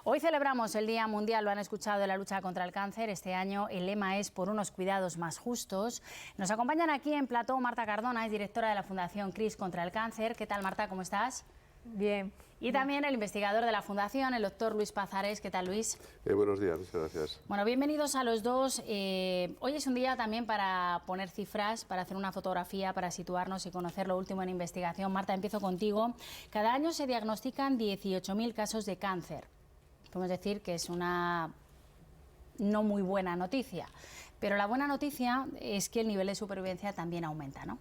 Hoy celebramos el Día Mundial, lo han escuchado, de la lucha contra el cáncer. Este año el lema es por unos cuidados más justos. Nos acompañan aquí en plató Marta Cardona, es directora de la Fundación CRIS contra el cáncer. ¿Qué tal, Marta? ¿Cómo estás? Bien. Y también el investigador de la Fundación, el doctor Luis Pazares. ¿Qué tal, Luis? Buenos días, muchas gracias. Bueno, bienvenidos a los dos. Hoy es un día también para poner cifras, para hacer una fotografía, para situarnos y conocer lo último en investigación. Marta, empiezo contigo. Cada año se diagnostican 18.000 casos de cáncer. Podemos decir que es una no muy buena noticia, pero la buena noticia es que el nivel de supervivencia también aumenta, ¿no?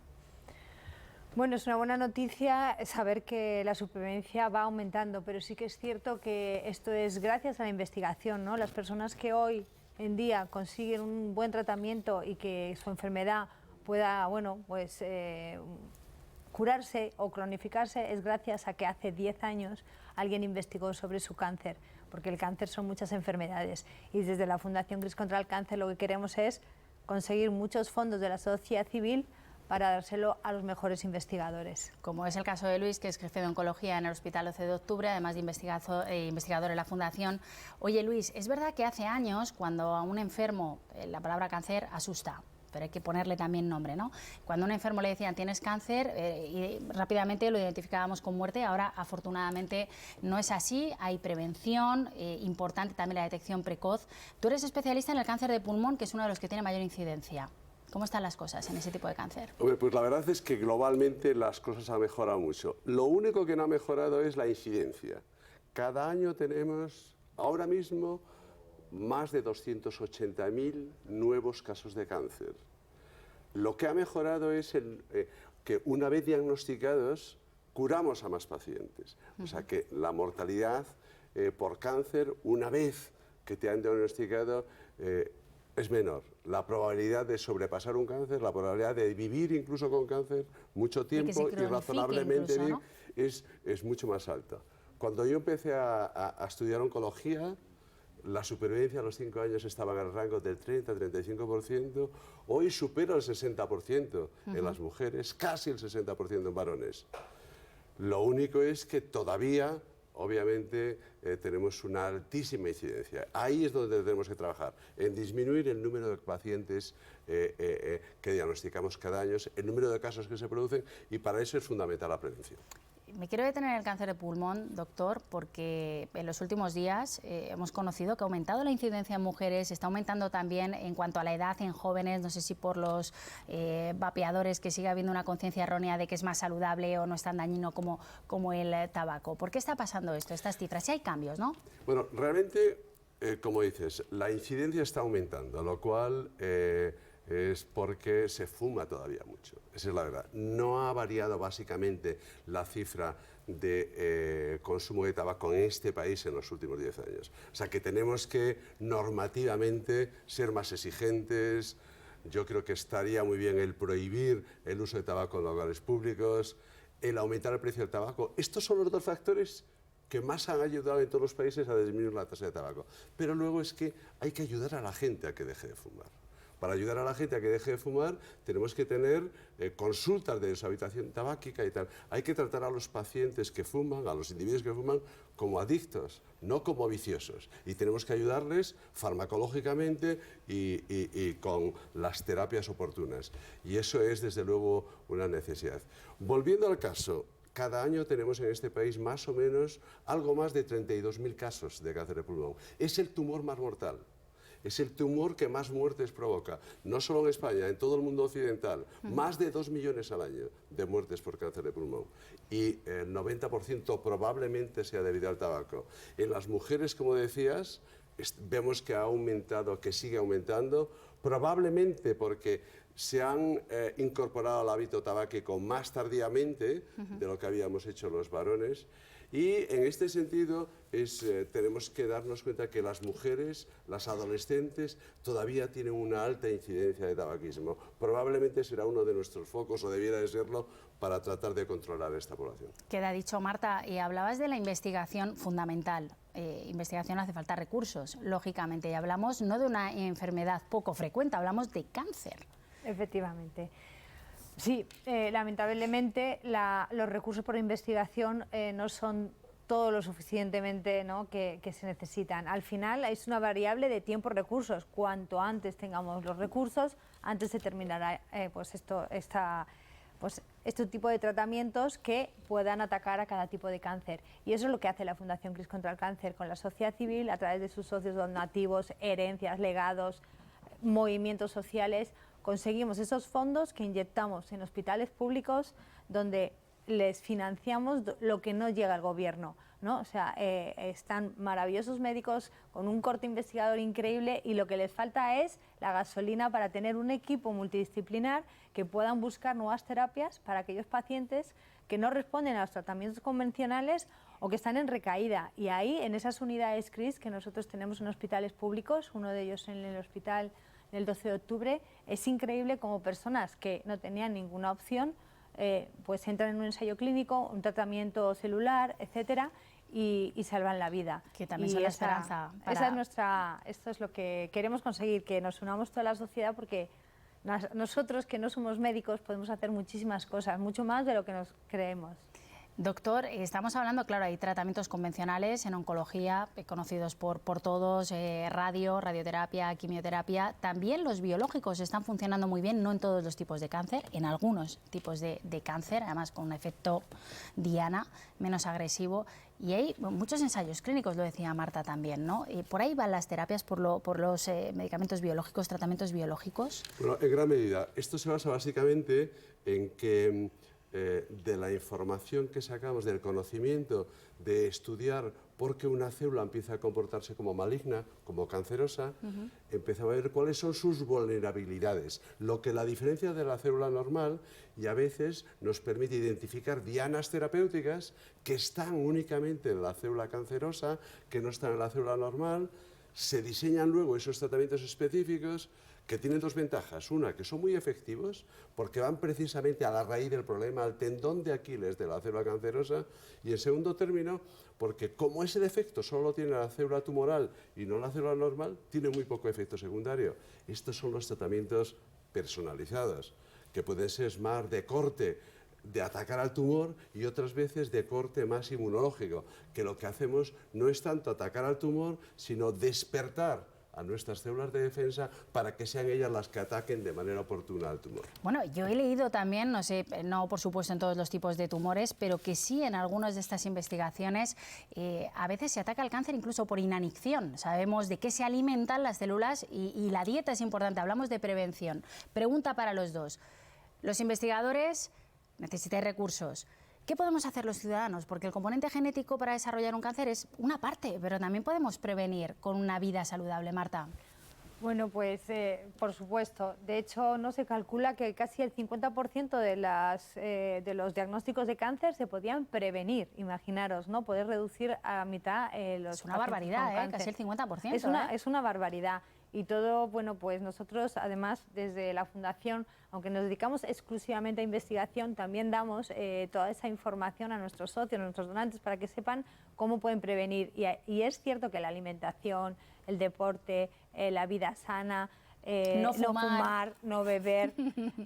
Bueno, es una buena noticia saber que la supervivencia va aumentando, pero sí que es cierto que esto es gracias a la investigación, ¿no? Las personas que hoy en día consiguen un buen tratamiento y que su enfermedad pueda, bueno, pues curarse o cronificarse es gracias a que hace 10 años alguien investigó sobre su cáncer, porque el cáncer son muchas enfermedades y desde la Fundación CRIS contra el cáncer lo que queremos es conseguir muchos fondos de la sociedad civil para dárselo a los mejores investigadores. Como es el caso de Luis, que es jefe de oncología en el Hospital 12 de Octubre, además de investigador en la Fundación. Oye, Luis, es verdad que hace años, cuando a un enfermo la palabra cáncer asusta, pero hay que ponerle también nombre, ¿no? Cuando a un enfermo le decían tienes cáncer, y rápidamente lo identificábamos con muerte. Ahora, afortunadamente, no es así. Hay prevención, importante también la detección precoz. Tú eres especialista en el cáncer de pulmón, que es uno de los que tiene mayor incidencia. ¿Cómo están las cosas en ese tipo de cáncer? Hombre, pues la verdad es que globalmente las cosas han mejorado mucho. Lo único que no ha mejorado es la incidencia. Cada año tenemos, ahora mismo, más de 280.000 nuevos casos de cáncer. Lo que ha mejorado es que una vez diagnosticados, curamos a más pacientes. O sea que la mortalidad por cáncer, una vez que te han diagnosticado, es menor. La probabilidad de sobrepasar un cáncer, la probabilidad de vivir incluso con cáncer mucho tiempo y razonablemente bien, ¿no? es mucho más alta. Cuando yo empecé a estudiar oncología, la supervivencia a los 5 años estaba en el rango del 30-35%, hoy supera el 60% en las mujeres, casi el 60% en varones. Lo único es que todavía, obviamente, tenemos una altísima incidencia. Ahí es donde tenemos que trabajar, en disminuir el número de pacientes que diagnosticamos cada año, el número de casos que se producen, y para eso es fundamental la prevención. Me quiero detener en el cáncer de pulmón, doctor, porque en los últimos días hemos conocido que ha aumentado la incidencia en mujeres, está aumentando también en cuanto a la edad en jóvenes, no sé si por los vapeadores, que sigue habiendo una conciencia errónea de que es más saludable o no es tan dañino como el tabaco. ¿Por qué está pasando esto, estas cifras? Sí hay cambios, ¿no? Bueno, realmente, como dices, la incidencia está aumentando, lo cual es porque se fuma todavía mucho. Esa es la verdad. No ha variado básicamente la cifra de consumo de tabaco en este país en los últimos 10 años. O sea que tenemos que normativamente ser más exigentes. Yo creo que estaría muy bien el prohibir el uso de tabaco en lugares públicos, el aumentar el precio del tabaco. Estos son los dos factores que más han ayudado en todos los países a disminuir la tasa de tabaco. Pero luego es que hay que ayudar a la gente a que deje de fumar. Para ayudar a la gente a que deje de fumar, tenemos que tener consultas de deshabituación tabáquica y tal. Hay que tratar a los pacientes que fuman, a los individuos que fuman, como adictos, no como viciosos. Y tenemos que ayudarles farmacológicamente y con las terapias oportunas. Y eso es, desde luego, una necesidad. Volviendo al caso, cada año tenemos en este país más o menos algo más de 32.000 casos de cáncer de pulmón. Es el tumor más mortal. Es el tumor que más muertes provoca, no solo en España, en todo el mundo occidental. Más de 2 millones al año de muertes por cáncer de pulmón. Y el 90% probablemente sea debido al tabaco. En las mujeres, como decías, vemos que ha aumentado, que sigue aumentando, probablemente porque se han incorporado al hábito tabáquico más tardíamente de lo que habíamos hecho los varones. Y en este sentido tenemos que darnos cuenta que las mujeres, las adolescentes, todavía tienen una alta incidencia de tabaquismo. Probablemente será uno de nuestros focos, o debiera de serlo, para tratar de controlar esta población. Queda dicho, Marta, y hablabas de la investigación fundamental. Investigación hace falta recursos, lógicamente, y hablamos no de una enfermedad poco frecuente, hablamos de cáncer. Efectivamente. Sí, lamentablemente los recursos por investigación no son todo lo suficientemente, ¿no?, que se necesitan. Al final es una variable de tiempo-recursos. Cuanto antes tengamos los recursos, antes se terminará este tipo de tratamientos que puedan atacar a cada tipo de cáncer. Y eso es lo que hace la Fundación CRIS contra el Cáncer con la sociedad civil, a través de sus socios donativos, herencias, legados, movimientos sociales. Conseguimos esos fondos que inyectamos en hospitales públicos donde les financiamos lo que no llega al gobierno, ¿no? O sea, están maravillosos médicos con un corte investigador increíble y lo que les falta es la gasolina para tener un equipo multidisciplinar que puedan buscar nuevas terapias para aquellos pacientes que no responden a los tratamientos convencionales o que están en recaída. Y ahí, en esas unidades CRIS que nosotros tenemos en hospitales públicos, uno de ellos en el hospital del 12 de octubre, es increíble como personas que no tenían ninguna opción pues entran en un ensayo clínico, un tratamiento celular, etcétera, y salvan la vida. Que también son la esperanza. Esto es lo que queremos conseguir, que nos unamos toda la sociedad, porque nosotros que no somos médicos podemos hacer muchísimas cosas, mucho más de lo que nos creemos. Doctor, estamos hablando, claro, hay tratamientos convencionales en oncología, conocidos por todos, radioterapia, quimioterapia. También los biológicos están funcionando muy bien, no en todos los tipos de cáncer, en algunos tipos de cáncer, además con un efecto diana, menos agresivo. Y hay muchos ensayos clínicos, lo decía Marta también, ¿no? ¿Por ahí van las terapias, por los medicamentos biológicos, tratamientos biológicos? Bueno, en gran medida. Esto se basa básicamente en que de la información que sacamos, del conocimiento, de estudiar por qué una célula empieza a comportarse como maligna, como cancerosa, empezamos a ver cuáles son sus vulnerabilidades, lo que la diferencia de la célula normal, y a veces nos permite identificar dianas terapéuticas que están únicamente en la célula cancerosa, que no están en la célula normal. Se diseñan luego esos tratamientos específicos que tienen dos ventajas. Una, que son muy efectivos porque van precisamente a la raíz del problema, al tendón de Aquiles de la célula cancerosa, y en segundo término, porque como ese defecto solo lo tiene la célula tumoral y no la célula normal, tiene muy poco efecto secundario. Estos son los tratamientos personalizados, que pueden ser más de corte de atacar al tumor y otras veces de corte más inmunológico, que lo que hacemos no es tanto atacar al tumor, sino despertar a nuestras células de defensa para que sean ellas las que ataquen de manera oportuna al tumor. Bueno, yo he leído también, no sé, no por supuesto en todos los tipos de tumores, pero que sí en algunas de estas investigaciones a veces se ataca el cáncer incluso por inanición. Sabemos de qué se alimentan las células y la dieta es importante, hablamos de prevención. Pregunta para los dos. Los investigadores necesitan recursos. ¿Qué podemos hacer los ciudadanos? Porque el componente genético para desarrollar un cáncer es una parte, pero también podemos prevenir con una vida saludable, Marta. Bueno, pues por supuesto. De hecho, no se calcula que casi el 50% de los diagnósticos de cáncer se podían prevenir. Imaginaros, ¿no? Poder reducir a mitad los Es una barbaridad, casi el 50%. Es una barbaridad. Y todo, bueno, pues nosotros, además, desde la Fundación, aunque nos dedicamos exclusivamente a investigación, también damos toda esa información a nuestros socios, a nuestros donantes, para que sepan cómo pueden prevenir. Y es cierto que la alimentación, el deporte, la vida sana, no fumar, no beber,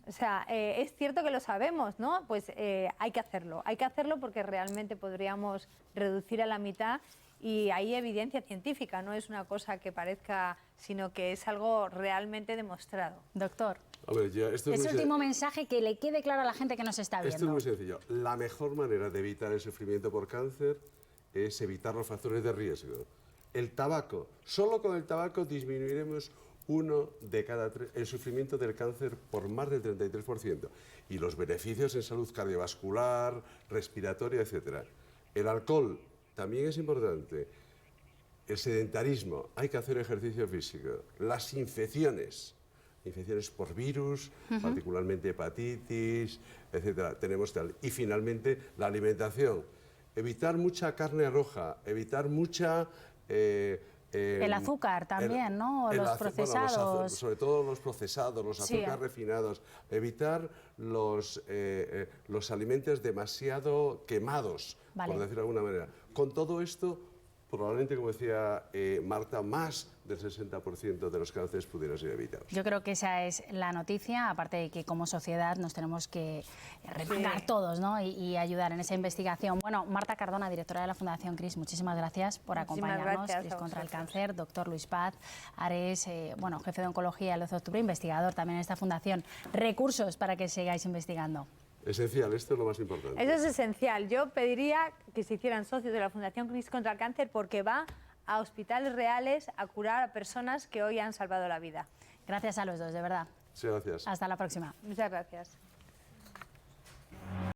o sea, es cierto que lo sabemos, ¿no? Pues hay que hacerlo porque realmente podríamos reducir a la mitad. Y hay evidencia científica, no es una cosa que parezca, sino que es algo realmente demostrado. Doctor, ese último mensaje que le quede claro a la gente que nos está viendo. Esto es muy sencillo. La mejor manera de evitar el sufrimiento por cáncer es evitar los factores de riesgo. El tabaco, solo con el tabaco disminuiremos el sufrimiento del cáncer por más del 33%. Y los beneficios en salud cardiovascular, respiratoria, etc. El alcohol también es importante. El sedentarismo, hay que hacer ejercicio físico. Las infecciones por virus, particularmente hepatitis, etcétera. Tenemos tal. Y finalmente la alimentación. Evitar mucha carne roja, evitar mucha... el azúcar también, ¿no? Los procesados. Bueno, sobre todo los procesados, los azúcares refinados. Evitar los alimentos demasiado quemados, por decirlo de alguna manera. Con todo esto probablemente, como decía Marta, más del 60% de los cánceres pudieran ser evitados. Yo creo que esa es la noticia, aparte de que como sociedad nos tenemos que remangar todos, ¿no? y ayudar en esa investigación. Bueno, Marta Cardona, directora de la Fundación CRIS, muchísimas gracias por acompañarnos. CRIS contra el cáncer, doctor Luis Paz Ares, bueno, jefe de oncología del 12 de octubre, investigador también en esta fundación. Recursos para que sigáis investigando. Esencial, esto es lo más importante. Eso es esencial. Yo pediría que se hicieran socios de la Fundación CRIS contra el cáncer porque va a hospitales reales a curar a personas que hoy han salvado la vida. Gracias a los dos, de verdad. Sí, gracias. Hasta la próxima. Muchas gracias.